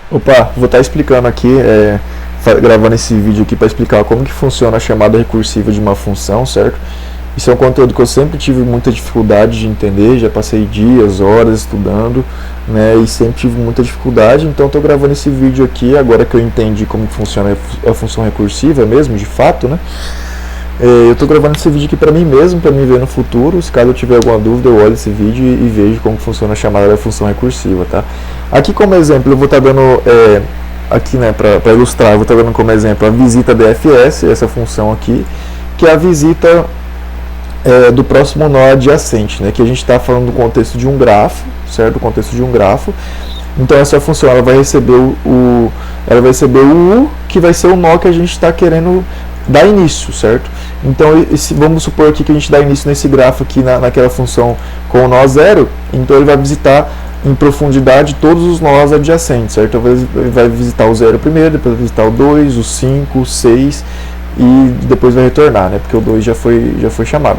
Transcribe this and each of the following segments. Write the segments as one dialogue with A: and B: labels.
A: Opa, vou estar explicando aqui, gravando esse vídeo aqui para explicar como que funciona a chamada recursiva de uma função, certo? Isso é um conteúdo que eu sempre tive muita dificuldade de entender, já passei dias, horas estudando, né, e sempre tive muita dificuldade, então estou gravando esse vídeo aqui, agora que eu entendi como que funciona a função recursiva mesmo, de fato, né? Eu estou gravando esse vídeo aqui para mim mesmo, para mim ver no futuro. Se caso eu tiver alguma dúvida, eu olho esse vídeo e vejo como funciona a chamada da função recursiva, tá? Aqui como exemplo, eu vou estar dando, aqui, né, para ilustrar, eu vou estar dando como exemplo a visita DFS, essa função aqui, que é a visita do próximo nó adjacente, né? Que a gente está falando do contexto de um grafo, certo? O contexto de um grafo. Então essa função ela vai receber o U, que vai ser o nó que a gente está querendo dar início, certo? Então, vamos supor aqui que a gente dá início nesse grafo aqui naquela função com o nó 0, então ele vai visitar em profundidade todos os nós adjacentes, certo? Então, ele vai visitar o 0 primeiro, depois vai visitar o 2, o 5, o 6 e depois vai retornar, né? Porque o 2 já foi chamado.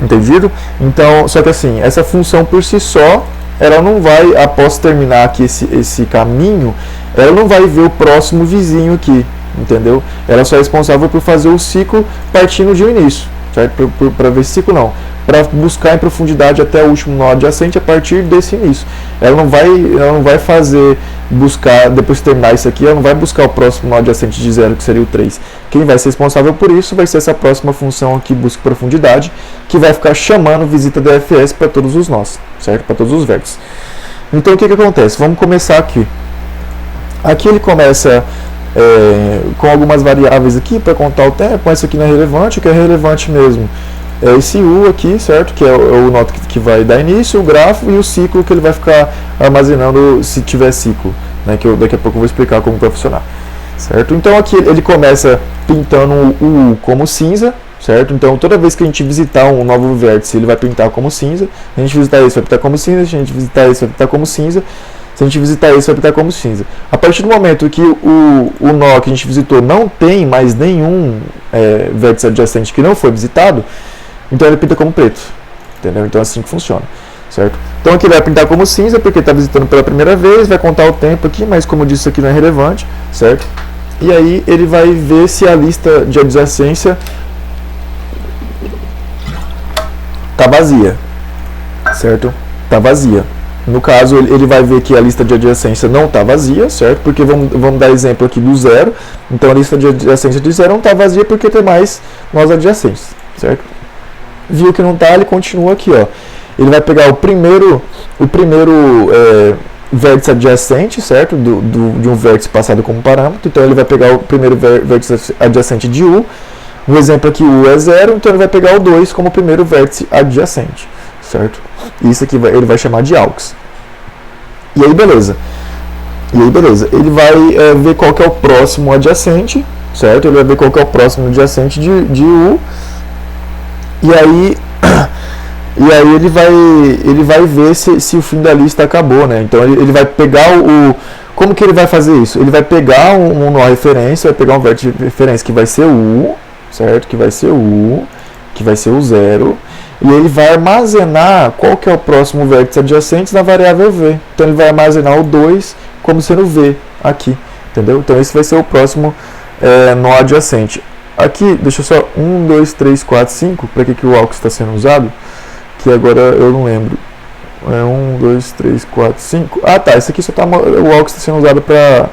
A: Entendido? Então, só que assim, essa função por si só, ela não vai, após terminar aqui esse caminho, ela não vai ver o próximo vizinho aqui, entendeu? Ela só é responsável por fazer o ciclo partindo de um início, certo? Para ver esse ciclo não, para buscar em profundidade até o último nó adjacente a partir desse início. Ela não vai buscar, depois de terminar isso aqui, ela não vai buscar o próximo nó adjacente de 0, que seria o 3. Quem vai ser responsável por isso vai ser essa próxima função aqui, busca profundidade, que vai ficar chamando visita DFS para todos os nós, certo? Para todos os vértices. Então o que acontece? Vamos começar aqui. Aqui ele começa com algumas variáveis aqui para contar o tempo, mas isso aqui não é relevante, o que é relevante mesmo é esse U aqui, certo? Que é o nó que vai dar início, o grafo e o ciclo que ele vai ficar armazenando se tiver ciclo, né? Que daqui a pouco eu vou explicar como vai funcionar, certo? Então aqui ele começa pintando o U como cinza, certo? Então toda vez que a gente visitar um novo vértice, ele vai pintar como cinza, a gente visitar esse vai pintar como cinza, a gente visitar esse vai pintar como cinza, se a gente visitar esse, vai pintar como cinza. A partir do momento que o nó que a gente visitou não tem mais nenhum vértice adjacente que não foi visitado, então ele pinta como preto. Entendeu? Então é assim que funciona, certo? Então aqui ele vai pintar como cinza, porque está visitando pela primeira vez, vai contar o tempo aqui, mas como eu disse, isso aqui não é relevante, certo? E aí ele vai ver se a lista de adjacência está vazia, certo? Está vazia. No caso, ele vai ver que a lista de adjacência não está vazia, certo? Porque vamos dar exemplo aqui do 0. Então, a lista de adjacência de 0 não está vazia porque tem mais nós adjacentes, certo? Viu que não está, ele continua aqui, ó. Ele vai pegar o primeiro vértice adjacente, certo? De um vértice passado como parâmetro. Então, ele vai pegar o primeiro vértice adjacente de U. No exemplo aqui, U é 0, então ele vai pegar o 2 como primeiro vértice adjacente, certo? Isso aqui ele vai chamar de AUX. E aí beleza. Ele vai ver qual que é o próximo adjacente, certo? Ele vai ver qual que é o próximo adjacente de U. E aí ele vai ver se o fim da lista acabou, né? Então ele vai pegar como que ele vai fazer isso? Ele vai pegar um nó referência, vai pegar um vértice de referência que vai ser o U, certo? Que vai ser o 0. E ele vai armazenar qual que é o próximo vértice adjacente na variável V. Então ele vai armazenar o 2 como sendo V aqui, entendeu? Então esse vai ser o próximo nó adjacente. Aqui, deixa eu só, 1, 2, 3, 4, 5, para que o AUX está sendo usado? Que agora eu não lembro. 1, 2, 3, 4, 5. Ah tá, esse aqui só tá, o AUX está sendo usado para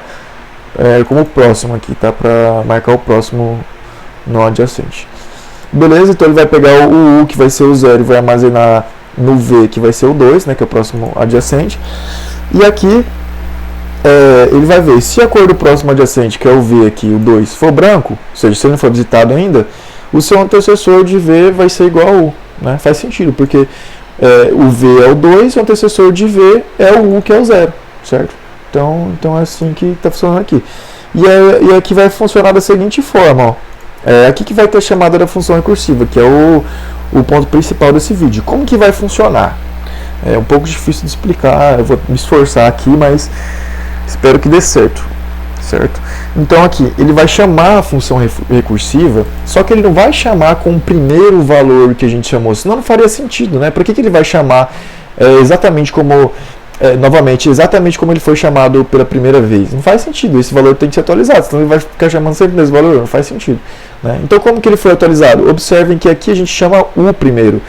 A: como próximo aqui, tá? Para marcar o próximo nó adjacente. Beleza, então ele vai pegar o U, que vai ser o 0, e vai armazenar no V, que vai ser o 2, né, que é o próximo adjacente. E aqui ele vai ver se a cor do próximo adjacente, que é o V aqui, o 2, for branco, ou seja, se ele não for visitado ainda, o seu antecessor de V vai ser igual ao U, né? Faz sentido, porque o V é o 2 e o antecessor de V é o U, que é o 0, certo? Então é assim que está funcionando aqui. E aqui vai funcionar da seguinte forma, ó. Aqui que vai ter a chamada da função recursiva, que é o ponto principal desse vídeo. Como que vai funcionar? É um pouco difícil de explicar, eu vou me esforçar aqui, mas espero que dê certo, certo? Então aqui, ele vai chamar a função recursiva, só que ele não vai chamar com o primeiro valor que a gente chamou, senão não faria sentido, né? Por que ele vai chamar exatamente como novamente, exatamente como ele foi chamado pela primeira vez. Não faz sentido, esse valor tem que ser atualizado, senão ele vai ficar chamando sempre desse valor, não faz sentido, né? Então, como que ele foi atualizado? Observem que aqui a gente chama U primeiro,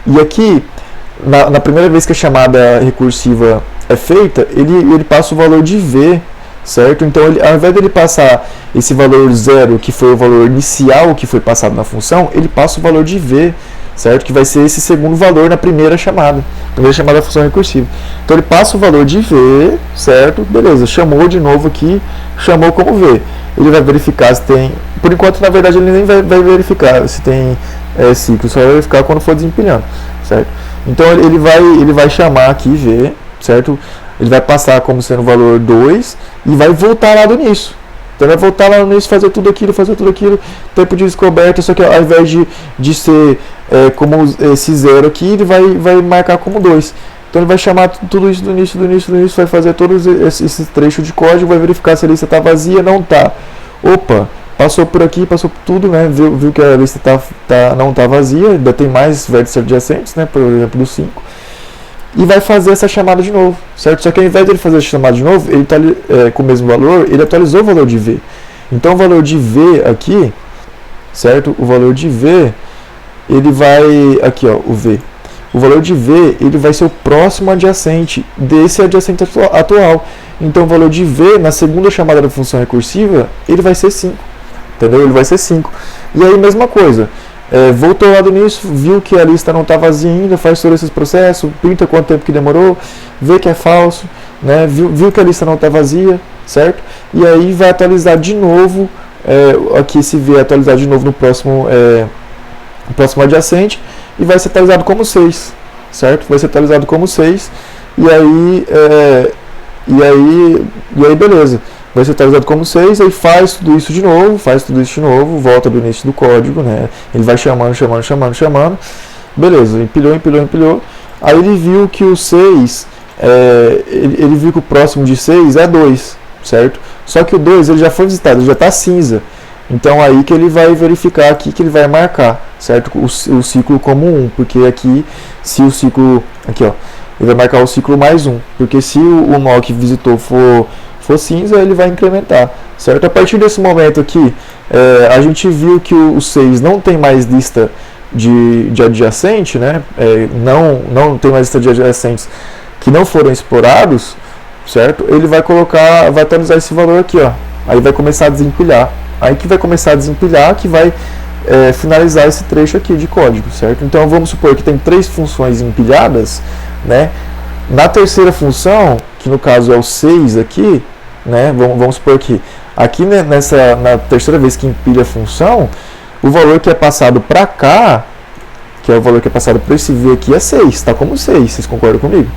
A: e aqui, na primeira vez que a chamada recursiva é feita, ele passa o valor de V, certo? Então, ao invés dele passar esse valor 0, que foi o valor inicial que foi passado na função, ele passa o valor de V, certo? Que vai ser esse segundo valor na primeira chamada da função recursiva. Então ele passa o valor de V, certo? Beleza, chamou de novo aqui, chamou como V. Ele vai verificar se tem, por enquanto na verdade ele nem vai verificar se tem ciclo, só vai verificar quando for desempilhando, certo? Então ele vai chamar aqui V, certo? Ele vai passar como sendo o valor 2 e vai voltar lá do início. Então ele vai voltar lá no início, fazer tudo aquilo, tempo de descoberta, só que ao invés de ser como esse 0 aqui, ele vai marcar como 2. Então ele vai chamar tudo isso do início, vai fazer todos esses trechos de código, vai verificar se a lista está vazia, não está. Opa, passou por aqui, passou por tudo, né? Viu que a lista não está vazia, ainda tem mais vértices adjacentes, né? Por exemplo, do 5. E vai fazer essa chamada de novo, certo? Só que ao invés de ele fazer essa chamada de novo, ele está com o mesmo valor, ele atualizou o valor de V. Então o valor de V aqui, certo? O valor de V, ele vai, aqui ó, o V. O valor de V, ele vai ser o próximo adjacente desse adjacente atual. Então o valor de V, na segunda chamada da função recursiva, ele vai ser 5, entendeu? Ele vai ser 5. E aí, mesma coisa. Voltou lá do início, viu que a lista não está vazia ainda, faz todos esses processos, pinta quanto tempo que demorou, vê que é falso, né? Viu que a lista não está vazia, certo? E aí vai atualizar de novo, aqui esse V atualizar de novo no próximo adjacente, e vai ser atualizado como 6, certo? Vai ser atualizado como 6, e aí beleza. Vai ser atualizado como 6, aí faz tudo isso de novo, volta do início do código, né? Ele vai chamando, beleza, empilhou. Aí ele viu que o 6, ele viu que o próximo de 6 é 2, certo? Só que o 2 ele já foi visitado, ele já está cinza. Então aí que ele vai verificar aqui, que ele vai marcar, certo? O ciclo como 1, porque aqui, se o ciclo, aqui ó, ele vai marcar o ciclo mais 1, porque se o nó que visitou for cinza, ele vai incrementar, certo? A partir desse momento aqui, a gente viu que o 6 não tem mais lista de adjacente, né? Não tem mais lista de adjacentes que não foram explorados, certo? Ele vai atualizar esse valor aqui, ó. Aí vai começar a desempilhar. Aí que vai começar a desempilhar, que vai finalizar esse trecho aqui de código, certo? Então vamos supor que tem 3 funções empilhadas, né? Na terceira função, que no caso é o 6 aqui, né? Vamos supor que aqui na terceira vez que empilha a função, o valor que é passado para cá, que é o valor que é passado para esse V aqui, é 6, está como 6, vocês concordam comigo?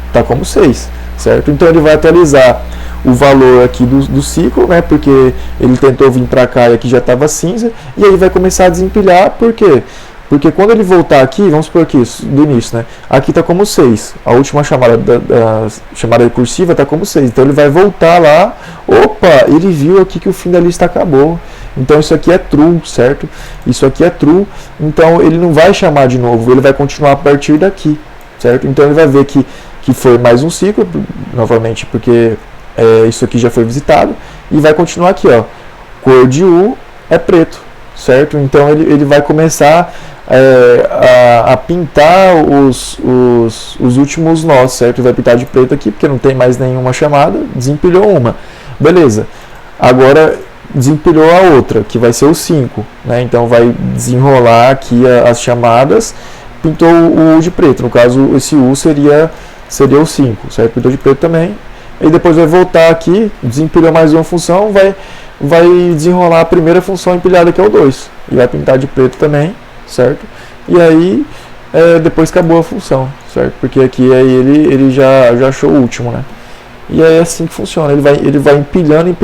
A: Está como 6, certo? Então ele vai atualizar o valor aqui do ciclo, né? Porque ele tentou vir para cá e aqui já estava cinza, e aí vai começar a desempilhar, por quê? Porque quando ele voltar aqui, vamos supor aqui, do início, né? Aqui está como 6. A última chamada da chamada recursiva está como 6. Então ele vai voltar lá. Opa, ele viu aqui que o fim da lista acabou. Então isso aqui é true, certo? Isso aqui é true. Então ele não vai chamar de novo, ele vai continuar a partir daqui, certo? Então ele vai ver que foi mais um ciclo, novamente, porque isso aqui já foi visitado. E vai continuar aqui, ó. Cor de U é preto, certo? Então ele vai começar a pintar os últimos nós, certo? Vai pintar de preto aqui, porque não tem mais nenhuma chamada, desempilhou uma. Beleza. Agora desempilhou a outra, que vai ser o 5, né? Então vai desenrolar aqui as chamadas, pintou o U de preto. No caso, esse U seria o 5, certo? Pintou de preto também. E depois vai voltar aqui, desempilhou mais uma função, vai desenrolar a primeira função empilhada, que é o 2. E vai pintar de preto também, certo? E aí, depois acabou a função, certo? Porque aqui aí ele já achou o último, né? E aí é assim que funciona. Ele vai empilhando.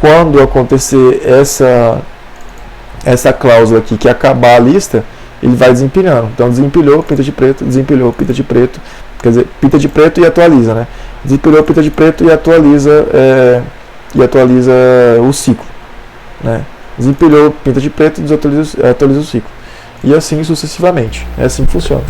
A: Quando acontecer essa cláusula aqui, que acabar a lista, ele vai desempilhando. Então desempilhou, pinta de preto, desempilhou, pinta de preto. Quer dizer, pinta de preto e atualiza, né? Desempilhou, pinta de preto e atualiza o ciclo, né? Desempilhou, pinta de preto, atualiza o ciclo. E assim sucessivamente. É assim que funciona.